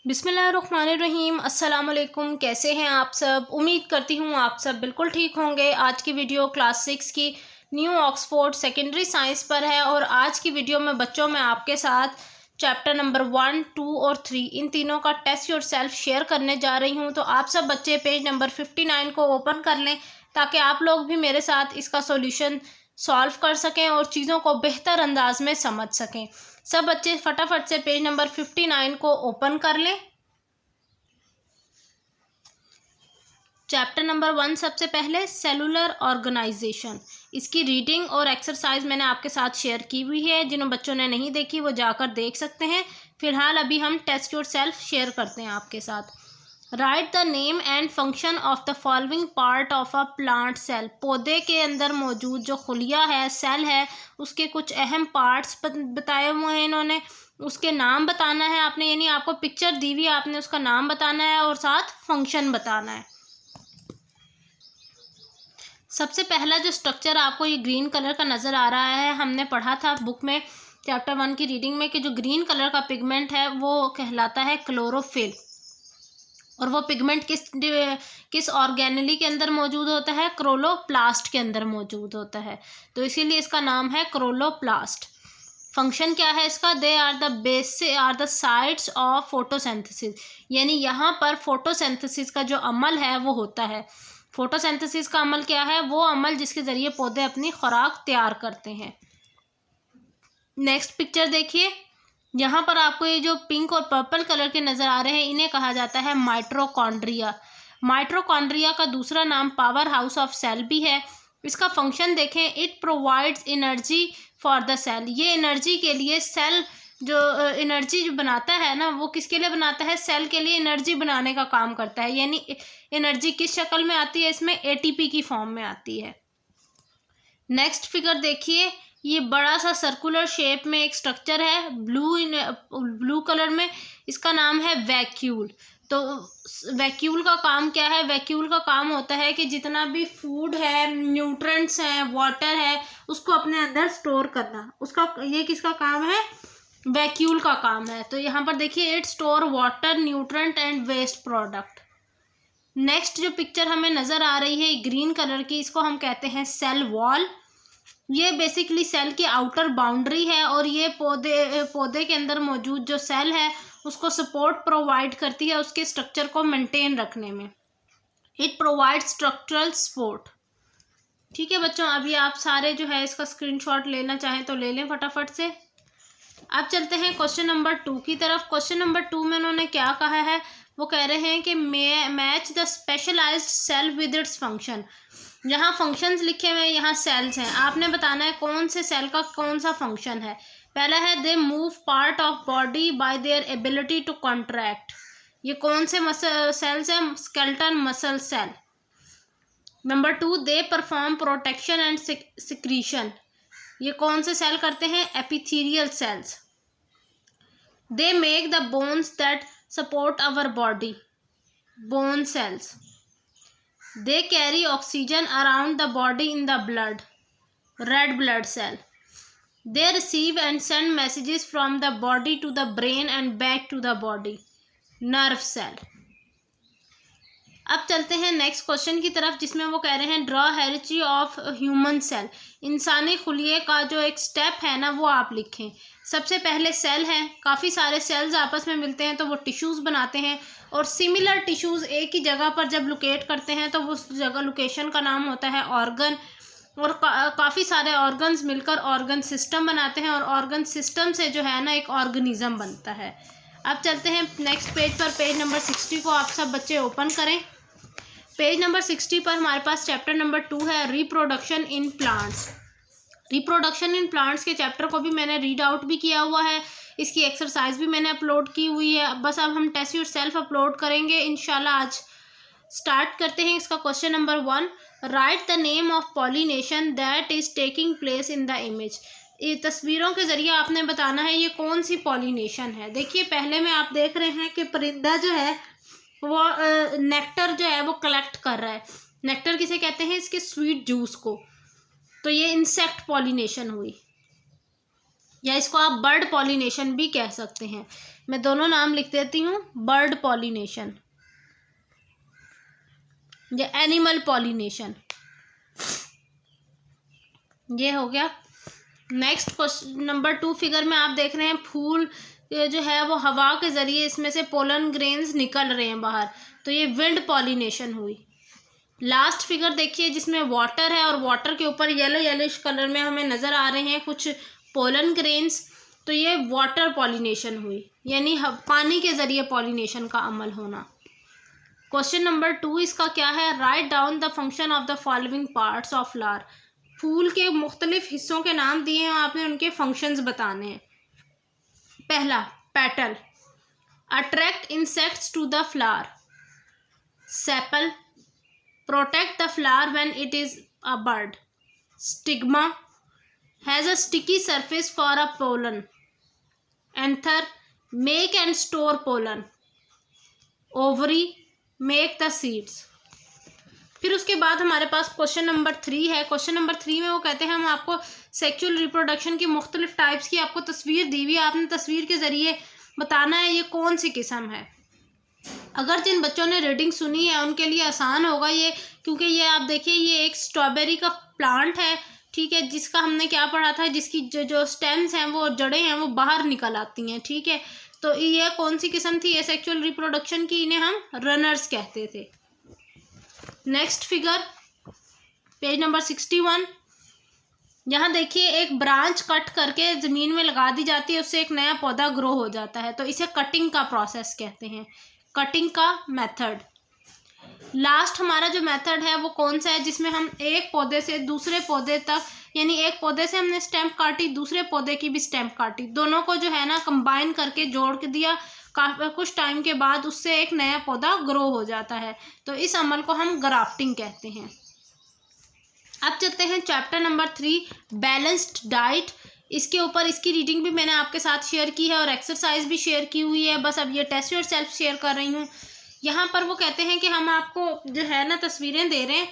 बिस्मिल्लाहिर्रहमानिर्रहीम। अस्सलाम वालेकुम। कैसे हैं आप सब? उम्मीद करती हूँ आप सब बिल्कुल ठीक होंगे। आज की वीडियो क्लास 6 की न्यू ऑक्सफोर्ड सेकेंडरी साइंस पर है और आज की वीडियो में बच्चों में आपके साथ चैप्टर नंबर 1, 2 और 3 इन तीनों का टेस्ट योरसेल्फ शेयर करने जा रही हूँ। तो आप सब बच्चे पेज नंबर 59 को ओपन कर लें ताकि आप लोग भी मेरे साथ इसका सॉल्यूशन सॉल्व कर सकें और चीज़ों को बेहतर अंदाज में समझ सकें। सब बच्चे फटाफट से पेज नंबर 59 को ओपन कर लें। चैप्टर नंबर 1 सबसे पहले सेलुलर ऑर्गेनाइजेशन, इसकी रीडिंग और एक्सरसाइज मैंने आपके साथ शेयर की हुई है। जिन बच्चों ने नहीं देखी वो जाकर देख सकते हैं। फिलहाल अभी हम टेस्ट योरसेल्फ शेयर करते हैं आपके साथ। Write the name and function of the following part of a plant cell. पौधे के अंदर मौजूद जो खुलिया है, सेल है, उसके कुछ अहम पार्ट्स बताए हुए हैं इन्होंने। उसके नाम बताना है आपने, यानी आपको पिक्चर दी हुई है, आपने उसका नाम बताना है और साथ फंक्शन बताना है। सबसे पहला जो स्ट्रक्चर आपको ये ग्रीन कलर का नज़र आ रहा है, हमने पढ़ा था बुक में चैप्टर 1 की रीडिंग में कि जो ग्रीन कलर का पिगमेंट है वो कहलाता है क्लोरोफिल। और वो पिगमेंट किस ऑर्गेनेली के अंदर मौजूद होता है? क्लोरोप्लास्ट के अंदर मौजूद होता है, तो इसीलिए इसका नाम है क्लोरोप्लास्ट। फंक्शन क्या है इसका? They are the sites of photosynthesis, यानी यहाँ पर फोटोसिंथेसिस का जो अमल है वो होता है। फोटोसिंथेसिस का अमल क्या है? वो अमल जिसके ज़रिए पौधे अपनी खुराक तैयार करते हैं। नेक्स्ट पिक्चर देखिए, यहाँ पर आपको ये जो पिंक और पर्पल कलर के नज़र आ रहे हैं, इन्हें कहा जाता है माइटोकॉन्ड्रिया। माइटोकॉन्ड्रिया का दूसरा नाम पावर हाउस ऑफ सेल भी है। इसका फंक्शन देखें, it provides energy for the cell. ये एनर्जी के लिए सेल जो एनर्जी जो बनाता है ना, वो किसके लिए बनाता है? सेल के लिए एनर्जी बनाने का काम करता है। यानी एनर्जी किस शक्ल में आती है? इसमें एटीपी की फॉर्म में आती है। नेक्स्ट फिगर देखिए, ये बड़ा सा सर्कुलर शेप में एक स्ट्रक्चर है ब्लू कलर में, इसका नाम है वैक्यूल। तो वैक्यूल का काम क्या है? वैक्यूल का काम होता है कि जितना भी फूड है, न्यूट्रिएंट्स हैं, वाटर है, उसको अपने अंदर स्टोर करना। उसका ये किसका काम है? वैक्यूल का काम है। तो यहाँ पर देखिए, it store water, nutrient and waste product. Next जो पिक्चर हमें नज़र आ रही है ग्रीन कलर की, इसको हम कहते हैं सेल वॉल। ये बेसिकली सेल की आउटर बाउंड्री है और ये पौधे के अंदर मौजूद जो सेल है उसको सपोर्ट प्रोवाइड करती है उसके स्ट्रक्चर को मेंटेन रखने में। It provide structural support. ठीक है बच्चों, अभी आप सारे जो है इसका स्क्रीनशॉट लेना चाहें तो ले लें फटाफट से। अब चलते हैं क्वेश्चन नंबर 2 की तरफ। क्वेश्चन नंबर 2 में उन्होंने क्या कहा है? वो कह रहे हैं कि match the specialised cell with its function. यहाँ फंक्शंस लिखे हुए हैं, यहाँ सेल्स हैं, आपने बताना है कौन से सेल का कौन सा फंक्शन है। पहला है they move part of body by their ability to contract. ये कौन से सेल्स हैं? Skeletal muscle cell. Number 2, they perform protection and secretion. ये कौन से सेल करते हैं? Epithelial cells. They make the bones that support our body, bone cells. They carry oxygen around the body in the blood, red blood cell. They receive and send messages from the body to the brain and back to the body, nerve cell. अब चलते हैं next question की तरफ, जिसमें वो कह रहे हैं draw hierarchy of human cell. इंसानी खुलिये का जो एक स्टेप है ना, वो आप लिखें। सबसे पहले सेल हैं, काफ़ी सारे सेल्स आपस में मिलते हैं तो वो टिश्यूज़ बनाते हैं और सिमिलर टिश्यूज़ एक ही जगह पर जब लोकेट करते हैं तो उस जगह लोकेशन का नाम होता है ऑर्गन। और काफ़ी सारे ऑर्गन्स मिलकर ऑर्गन सिस्टम बनाते हैं और ऑर्गन सिस्टम से जो है ना एक ऑर्गेनिज्म बनता है। अब चलते हैं नेक्स्ट पेज पर। पेज नंबर 60 को आप सब बच्चे ओपन करें। पेज नंबर 60 पर हमारे पास चैप्टर नंबर 2 है reproduction in plants. Reproduction in plants के चैप्टर को भी मैंने रीड आउट भी किया हुआ है, इसकी एक्सरसाइज भी मैंने अपलोड की हुई है। बस अब हम टेस्ट योरसेल्फ अपलोड करेंगे इंशाल्लाह। आज स्टार्ट करते हैं इसका question number 1। Right the name of pollination that is taking place in the image. ये तस्वीरों के ज़रिए आपने बताना है ये कौन सी पॉलिनेशन है। देखिए, पहले में आप देख रहे हैं कि परिंदा जो है वो नेक्टर जो है वो कलेक्ट कर रहा है। नेक्टर किसे कहते हैं? इसके स्वीट जूस को। तो ये इंसेक्ट पॉलिनेशन हुई, या इसको आप बर्ड पॉलिनेशन भी कह सकते हैं। मैं दोनों नाम लिख देती हूँ, बर्ड पॉलिनेशन या एनिमल पॉलिनेशन। ये हो गया। नेक्स्ट क्वेश्चन नंबर 2 फिगर में आप देख रहे हैं फूल जो है वो हवा के ज़रिए इसमें से पोलन ग्रेन्स निकल रहे हैं बाहर, तो ये विंड पॉलिनेशन हुई। लास्ट फिगर देखिए जिसमें वाटर है और वाटर के ऊपर येलो येलोइश कलर में हमें नज़र आ रहे हैं कुछ पोलन ग्रेन्स, तो ये वाटर पॉलिनेशन हुई, यानी पानी के ज़रिए पॉलिनेशन का अमल होना। क्वेश्चन नंबर 2 इसका क्या है, write down the function of the following parts of flower. फूल के मुख्तलिफ हिस्सों के नाम दिए हैं, आपने उनके फंक्शंस बताने हैं। पहला, petal, attract insects to the flower. Sepal, protect the flower when it is a bud. Stigma, has a sticky surface for a pollen. Anther, make and store pollen. Ovary, make the seeds. फिर उसके बाद हमारे पास question number 3 है। Question number 3 में वो कहते हैं हम आपको सेक्सुअल रिप्रोडक्शन की मुख्तलिफ टाइप्स की आपको तस्वीर दी हुई है, आपने तस्वीर के ज़रिए बताना है ये कौन सी किस्म है। अगर जिन बच्चों ने रीडिंग सुनी है उनके लिए आसान होगा ये, क्योंकि ये आप देखिए ये एक स्ट्रॉबेरी का प्लांट है, ठीक है, जिसका हमने क्या पढ़ा था, जिसकी जो स्टेम्स हैं वो जड़ें हैं वो बाहर निकल आती हैं, ठीक है। तो ये कौन सी किस्म थी, ये सेक्सुअल रिप्रोडक्शन की, इन्हें हम रनर्स कहते थे। नेक्स्ट फिगर पेज नंबर 61, यहाँ देखिए एक ब्रांच कट करके ज़मीन में लगा दी जाती है, उससे एक नया पौधा ग्रो हो जाता है, तो इसे कटिंग का प्रोसेस कहते हैं, कटिंग का मेथड। लास्ट हमारा जो मेथड है वो कौन सा है, जिसमें हम एक पौधे से दूसरे पौधे तक, यानी एक पौधे से हमने स्टेम काटी, दूसरे पौधे की भी स्टेम काटी, दोनों को जो है ना कंबाइन करके जोड़ के दिया, कुछ टाइम के बाद उससे एक नया पौधा ग्रो हो जाता है, तो इस अमल को हम ग्राफ्टिंग कहते हैं। अब चलते हैं चैप्टर नंबर 3, बैलेंस्ड डाइट। इसके ऊपर इसकी रीडिंग भी मैंने आपके साथ शेयर की है और एक्सरसाइज भी शेयर की हुई है, बस अब ये टेस्ट योरसेल्फ शेयर कर रही हूँ। यहाँ पर वो कहते हैं कि हम आपको जो है ना तस्वीरें दे रहे हैं,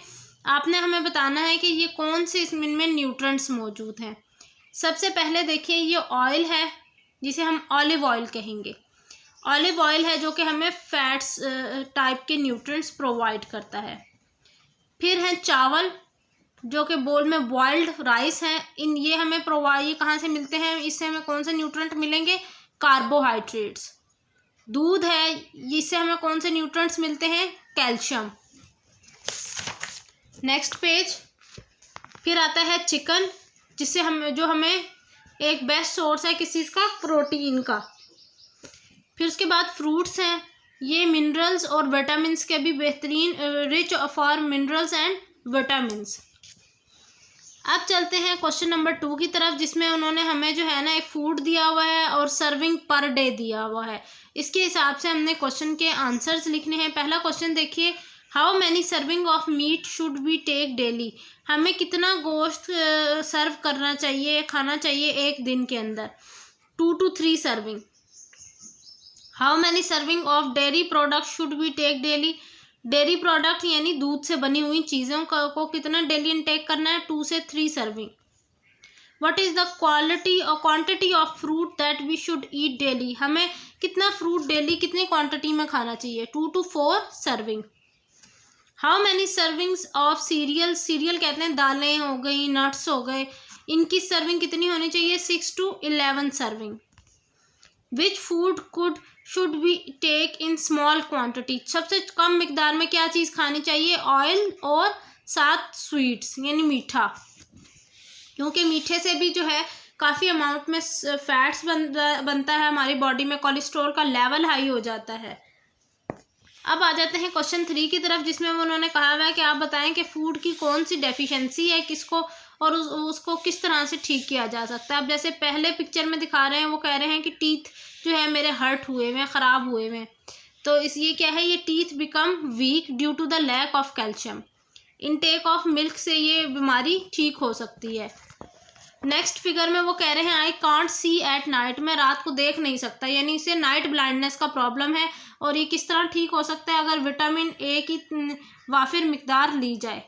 आपने हमें बताना है कि ये कौन से इनमें न्यूट्रेंट्स मौजूद हैं। सबसे पहले देखिए ये ऑयल है जिसे हम ऑलिव ऑयल कहेंगे। ऑलिव ऑयल है जो कि हमें फैट्स टाइप के न्यूट्रेंट्स प्रोवाइड करता है। फिर है चावल जो कि बोल में बॉइल्ड राइस हैं, ये हमें प्रोवाइड, ये कहाँ से मिलते हैं, इससे हमें कौन से न्यूट्रेंट मिलेंगे, कार्बोहाइड्रेट्स। दूध है, इससे हमें कौन से न्यूट्रेंट्स मिलते हैं, कैल्शियम। नेक्स्ट पेज फिर आता है चिकन, जिससे हमें एक बेस्ट सोर्स है किस चीज़ का, प्रोटीन का। फिर उसके बाद फ्रूट्स हैं, ये मिनरल्स और विटामिन्स के भी बेहतरीन, rich for minerals and vitamins. अब चलते हैं क्वेश्चन नंबर 2 की तरफ, जिसमें उन्होंने हमें जो है ना एक फूड दिया हुआ है और सर्विंग पर डे दिया हुआ है, इसके हिसाब से हमने क्वेश्चन के आंसर्स लिखने हैं। पहला क्वेश्चन देखिए, how many serving of meat should we take daily. हमें कितना गोश्त सर्व करना चाहिए, खाना चाहिए एक दिन के अंदर, 2 to 3 serving. How many serving of dairy product should we take daily. Dairy product यानी दूध से बनी हुई चीज़ों को कितना डेली इनटेक करना है, 2 से 3 serving. What is the quality और quantity of fruit that we should eat daily. हमें कितना फ्रूट डेली कितनी क्वांटिटी में खाना चाहिए, 2 to 4 serving. How many servings of serial, serial कहते हैं दालें हो गई, नट्स हो गए, इनकी सर्विंग कितनी होनी चाहिए, 6 to 11 serving. Which food should we take in small quantity. सबसे कम मिकदार में क्या चीज़ खानी चाहिए, ऑयल और साथ स्वीट्स यानी मीठा, क्योंकि मीठे से भी जो है काफ़ी अमाउंट में फैट्स बनता है हमारी बॉडी में, कोलेस्ट्रॉल का लेवल हाई हो जाता है। अब आ जाते हैं क्वेश्चन 3 की तरफ, जिसमें उन्होंने कहा हुआ है कि आप बताएं कि फूड की कौन सी डेफिशिएंसी है, किसको और उसको किस तरह से ठीक किया जा सकता है। अब जैसे पहले पिक्चर में दिखा रहे हैं, वो कह रहे हैं कि टीथ जो है मेरे हर्ट हुए हुए, ख़राब हुए हुए, तो ये क्या है, ये teeth become weak due to the lack of calcium. Intake of milk से ये बीमारी ठीक हो सकती है। नेक्स्ट फिगर में वो कह रहे हैं I can't see at night, मैं रात को देख नहीं सकता, यानी इसे नाइट ब्लाइंडनेस का प्रॉब्लम है, और ये किस तरह ठीक हो सकता है, अगर विटामिन ए की वाफिर मिकदार ली जाए।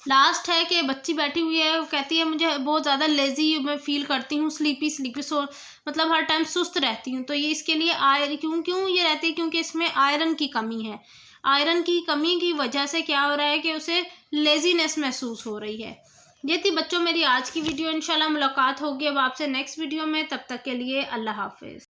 लास्ट है कि बच्ची बैठी हुई है, वो कहती है मुझे बहुत ज़्यादा लेज़ी मैं फ़ील करती हूँ, स्लीपी सो मतलब हर टाइम सुस्त रहती हूँ। तो ये इसके लिए क्यों ये रहती है, क्योंकि इसमें आयरन की कमी है। आयरन की कमी की वजह से क्या हो रहा है कि उसे लेज़ीनेस महसूस हो रही है। ये थी बच्चों मेरी आज की वीडियो। इंशाल्लाह मुलाकात होगी अब आपसे नेक्स्ट वीडियो में। तब तक के लिए अल्लाह हाफ़िज़।